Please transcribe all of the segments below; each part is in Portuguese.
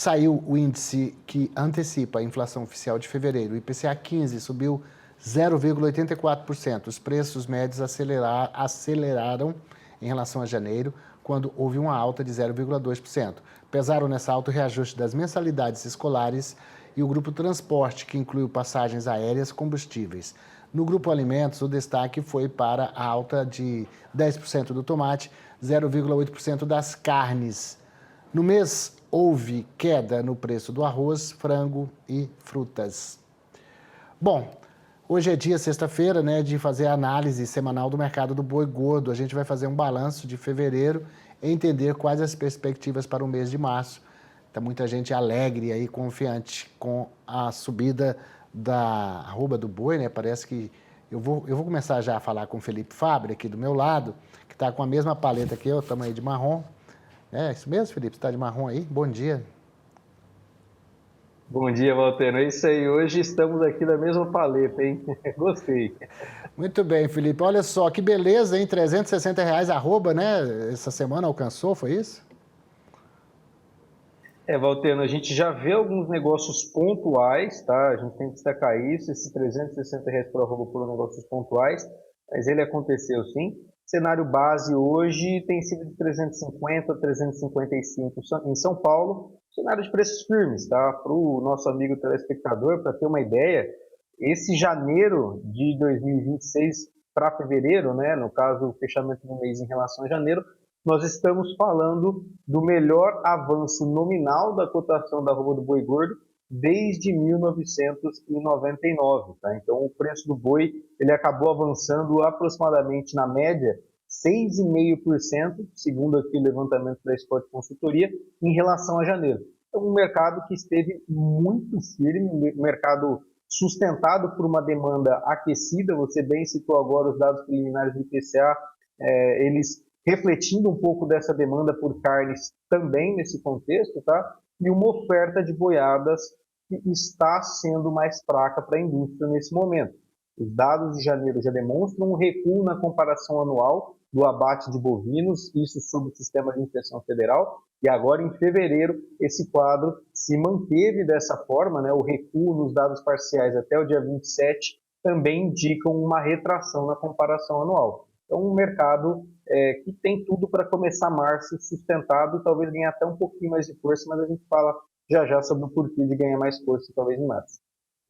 Saiu o índice que antecipa a inflação oficial de fevereiro. O IPCA 15 subiu 0,84%. Os preços médios aceleraram em relação a janeiro, quando houve uma alta de 0,2%. Pesaram nessa alta o reajuste das mensalidades escolares e o grupo transporte, que incluiu passagens aéreas e combustíveis. No grupo alimentos, o destaque foi para a alta de 10% do tomate, 0,8% das carnes. No mês, houve queda no preço do arroz, frango e frutas. Bom, hoje é dia, sexta-feira, né, de fazer a análise semanal do mercado do boi gordo. A gente vai fazer um balanço de fevereiro e entender quais as perspectivas para o mês de março. Está muita gente alegre aí, confiante com a subida da arroba do boi, né? Parece que eu vou começar já a falar com o Felipe Fabre, aqui do meu lado, que está com a mesma paleta que eu, tamanho de marrom. É isso mesmo, Felipe? Você está de marrom aí? Bom dia. Bom dia, Valtero. É isso aí. Hoje estamos aqui na mesma paleta, hein? Gostei. Muito bem, Felipe. Olha só, que beleza, hein? R$ 360 arroba, né? Essa semana alcançou, foi isso? Valtero, a gente já vê alguns negócios pontuais, tá? A gente tem que destacar isso, esses R$ 360 por arroba foram negócios pontuais, mas ele aconteceu sim. Cenário base hoje tem sido de 350 a 355 em São Paulo, cenário de preços firmes, tá? Para o nosso amigo telespectador, para ter uma ideia, esse janeiro de 2026 para fevereiro, né? No caso, o fechamento do mês em relação a janeiro, nós estamos falando do melhor avanço nominal da cotação da arroba do boi gordo desde 1999. Tá? Então, o preço do boi ele acabou avançando aproximadamente, na média, 6,5%, segundo aqui o levantamento da Spot Consultoria, em relação a janeiro. Então, um mercado que esteve muito firme, um mercado sustentado por uma demanda aquecida. Você bem citou agora os dados preliminares do IPCA, eles refletindo um pouco dessa demanda por carnes também nesse contexto, tá? E uma oferta de boiadas que está sendo mais fraca para a indústria nesse momento. Os dados de janeiro já demonstram um recuo na comparação anual do abate de bovinos, isso sob o sistema de inspeção federal, e agora em fevereiro esse quadro se manteve dessa forma, né? O recuo nos dados parciais até o dia 27 também indicam uma retração na comparação anual. Então, um mercado que tem tudo para começar março sustentado e talvez ganhar até um pouquinho mais de força, mas a gente fala já sobre o porquê de ganhar mais força talvez em março.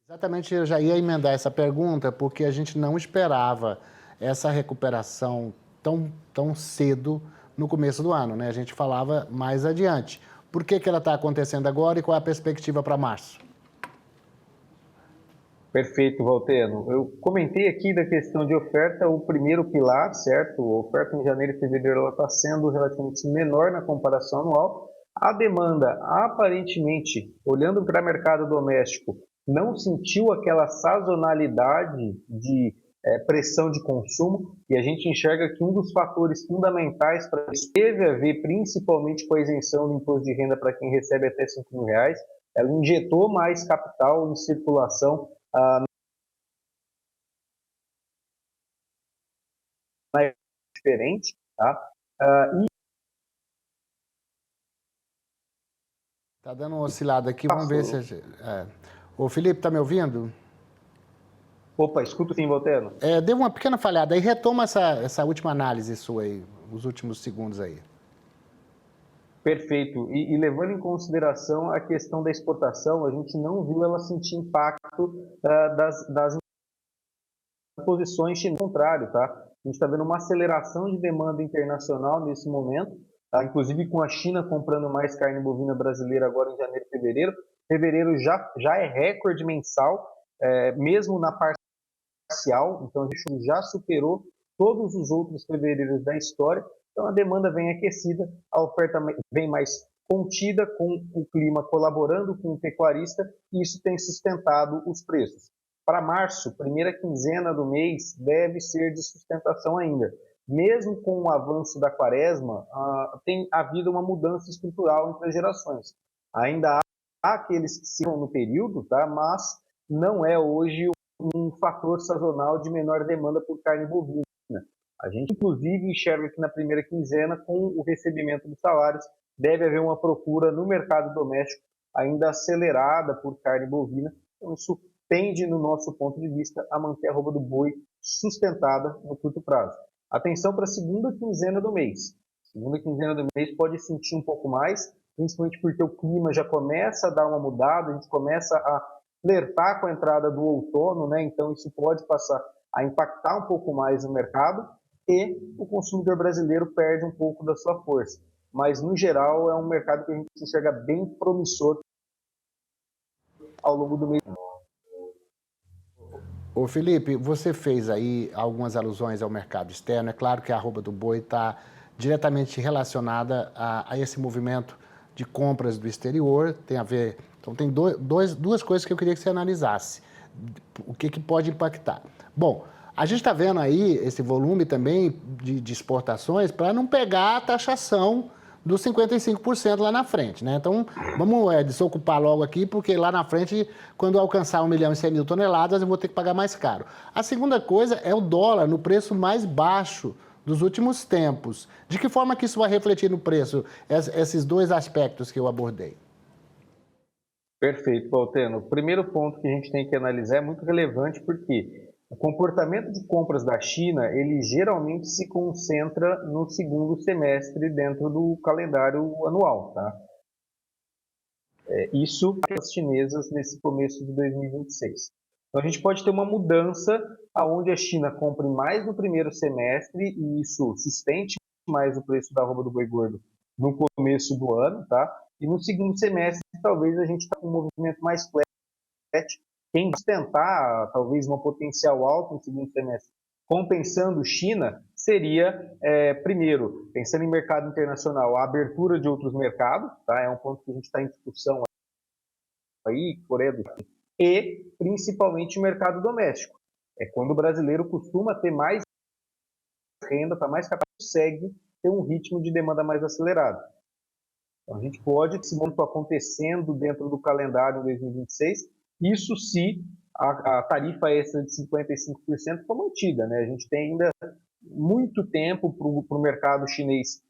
Exatamente, eu já ia emendar essa pergunta, porque a gente não esperava essa recuperação tão cedo no começo do ano, né? A gente falava mais adiante. Por que ela está acontecendo agora e qual é a perspectiva para março? Perfeito, Valteno. Eu comentei aqui da questão de oferta, o primeiro pilar, certo? A oferta em janeiro e fevereiro ela está sendo relativamente menor na comparação anual. A demanda, aparentemente, olhando para o mercado doméstico, não sentiu aquela sazonalidade de pressão de consumo, e a gente enxerga que um dos fatores fundamentais para isso teve a ver principalmente com a isenção do imposto de renda para quem recebe até R$ 5.000. Ela injetou mais capital em circulação diferente, tá? Tá dando uma oscilada aqui, vamos ver se... Ô, Felipe, tá me ouvindo? Opa, escuta sim, Valtero. Deu uma pequena falhada aí, retoma essa última análise sua aí, os últimos segundos aí. Perfeito. E levando em consideração a questão da exportação, a gente não viu ela sentir impacto das posições chinesas, ao contrário, tá? A gente está vendo uma aceleração de demanda internacional nesse momento, tá? Inclusive com a China comprando mais carne bovina brasileira agora em janeiro e fevereiro. Fevereiro já é recorde mensal, mesmo na parcial, então a gente já superou todos os outros fevereiros da história. Então a demanda vem aquecida, a oferta vem mais contida, com o clima colaborando com o pecuarista, e isso tem sustentado os preços. Para março, primeira quinzena do mês, deve ser de sustentação ainda. Mesmo com o avanço da quaresma, tem havido uma mudança estrutural entre as gerações. Ainda há aqueles que ficam no período, tá? Mas não é hoje um fator sazonal de menor demanda por carne bovina. A gente, inclusive, enxerga que na primeira quinzena, com o recebimento dos salários, deve haver uma procura no mercado doméstico ainda acelerada por carne bovina. Então, isso tende, no nosso ponto de vista, a manter a arroba do boi sustentada no curto prazo. Atenção para a segunda quinzena do mês. Segunda quinzena do mês pode sentir um pouco mais, principalmente porque o clima já começa a dar uma mudada, a gente começa a flertar com a entrada do outono, né? Então isso pode passar a impactar um pouco mais no mercado e o consumidor brasileiro perde um pouco da sua força. Mas, no geral, é um mercado que a gente enxerga bem promissor ao longo do mês. Ô Felipe, você fez aí algumas alusões ao mercado externo. É claro que a arroba do boi está diretamente relacionada a esse movimento de compras do exterior. Tem a ver. Então, tem duas coisas que eu queria que você analisasse. O que pode impactar? Bom, a gente está vendo aí esse volume também de exportações para não pegar a taxação dos 55% lá na frente, né? Então, vamos desocupar logo aqui, porque lá na frente, quando alcançar 1.100.000 toneladas, eu vou ter que pagar mais caro. A segunda coisa é o dólar no preço mais baixo dos últimos tempos. De que forma que isso vai refletir no preço? Esses dois aspectos que eu abordei. Perfeito, Valteno. O primeiro ponto que a gente tem que analisar é muito relevante porque o comportamento de compras da China, ele geralmente se concentra no segundo semestre dentro do calendário anual, tá? Isso as chinesas nesse começo de 2026. Então a gente pode ter uma mudança aonde a China compre mais no primeiro semestre e isso sustente mais o preço da arroba do boi gordo no começo do ano, tá? E no segundo semestre talvez a gente está com um movimento mais flat. Quem sustentar talvez uma potencial alta no segundo semestre, compensando China, seria, primeiro, pensando em mercado internacional, a abertura de outros mercados, tá? É um ponto que a gente está em discussão aí, Coreia do Sul, e principalmente o mercado doméstico. É quando o brasileiro costuma ter mais renda, está mais capaz, consegue ter um ritmo de demanda mais acelerado. Então, a gente pode, esse momento acontecendo dentro do calendário em 2026, isso se a tarifa extra de 55% for mantida, né? A gente tem ainda muito tempo para o mercado chinês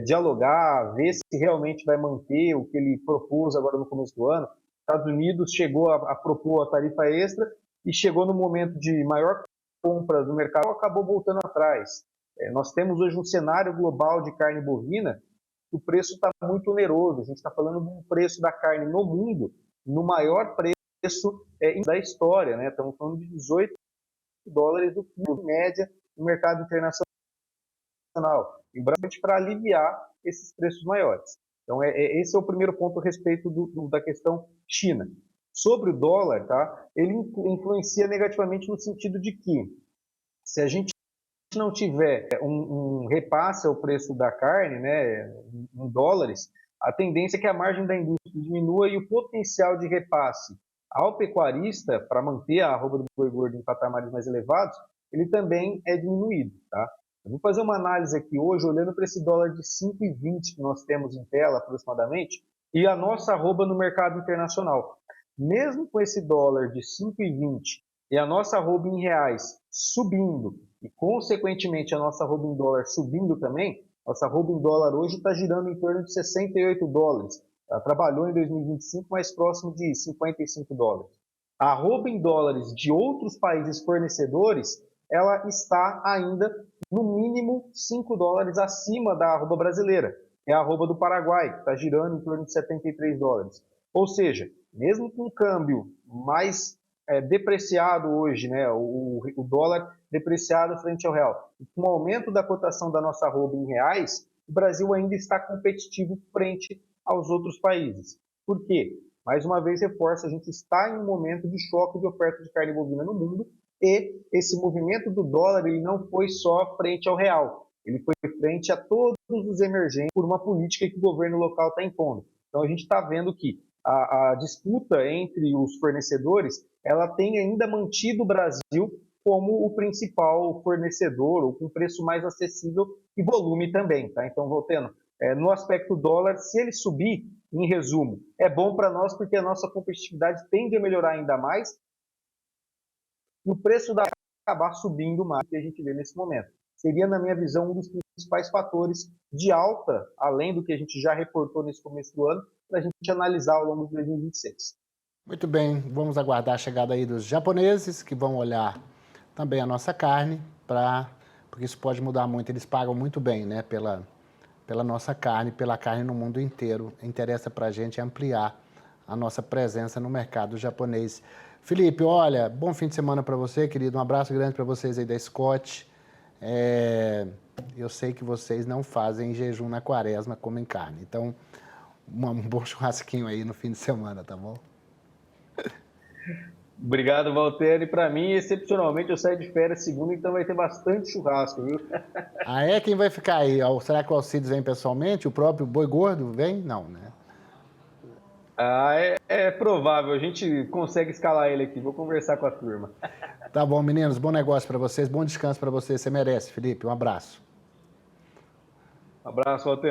dialogar, ver se realmente vai manter o que ele propôs agora no começo do ano. Estados Unidos chegou a propor a tarifa extra e chegou no momento de maior compra do mercado, acabou voltando atrás. Nós temos hoje um cenário global de carne bovina, o preço está muito oneroso. A gente está falando de um preço da carne no mundo, no maior preço da história, né? Estamos falando de 18 dólares o quilo, em média, no mercado internacional. E basicamente para aliviar esses preços maiores. Então, esse é o primeiro ponto a respeito da questão China. Sobre o dólar, tá? Ele influencia negativamente no sentido de que, se a gente não tiver um repasse ao preço da carne, né, em dólares, a tendência é que a margem da indústria diminua e o potencial de repasse ao pecuarista, para manter a arroba do boi gordo em patamares mais elevados, ele também é diminuído, tá? Eu vou fazer uma análise aqui hoje, olhando para esse dólar de 5,20 que nós temos em tela, aproximadamente, e a nossa arroba no mercado internacional. Mesmo com esse dólar de 5,20 e a nossa arroba em reais subindo, e consequentemente a nossa arroba em dólar subindo também, nossa arroba em dólar hoje está girando em torno de 68 dólares. Ela trabalhou em 2025 mais próximo de 55 dólares. A arroba em dólares de outros países fornecedores, ela está ainda no mínimo 5 dólares acima da arroba brasileira. É a arroba do Paraguai, que está girando em torno de 73 dólares. Ou seja, mesmo com um câmbio mais depreciado hoje, né, o dólar depreciado frente ao real, e com o aumento da cotação da nossa arroba em reais, o Brasil ainda está competitivo frente aos outros países. Por quê? Mais uma vez, reforço, a gente está em um momento de choque de oferta de carne bovina no mundo e esse movimento do dólar ele não foi só frente ao real, ele foi frente a todos os emergentes por uma política que o governo local está impondo. Então, a gente está vendo que a disputa entre os fornecedores, ela tem ainda mantido o Brasil como o principal fornecedor, ou com preço mais acessível e volume também, tá? Então, voltando, no aspecto dólar, se ele subir, em resumo, é bom para nós porque a nossa competitividade tende a melhorar ainda mais e o preço da acabar subindo mais que a gente vê nesse momento. Seria, na minha visão, um dos principais fatores de alta, além do que a gente já reportou nesse começo do ano, para a gente analisar ao longo de 2026. Muito bem, vamos aguardar a chegada aí dos japoneses, que vão olhar também a nossa carne, porque isso pode mudar muito. Eles pagam muito bem, né, pela nossa carne, pela carne no mundo inteiro. Interessa para a gente ampliar a nossa presença no mercado japonês. Felipe, olha, bom fim de semana para você, querido. Um abraço grande para vocês aí da Scott. Eu sei que vocês não fazem jejum na quaresma, comem carne. Então, um bom churrasquinho aí no fim de semana, tá bom? Obrigado, Valtteri. Para mim, excepcionalmente, eu saio de férias segunda, então vai ter bastante churrasco, viu? Ah, é? Quem vai ficar aí? Será que o Alcides vem pessoalmente? O próprio Boi Gordo vem? Não, né? Ah, é provável. A gente consegue escalar ele aqui. Vou conversar com a turma. Tá bom, meninos. Bom negócio para vocês. Bom descanso para vocês. Você merece, Felipe. Um abraço. Um abraço, Valtteri.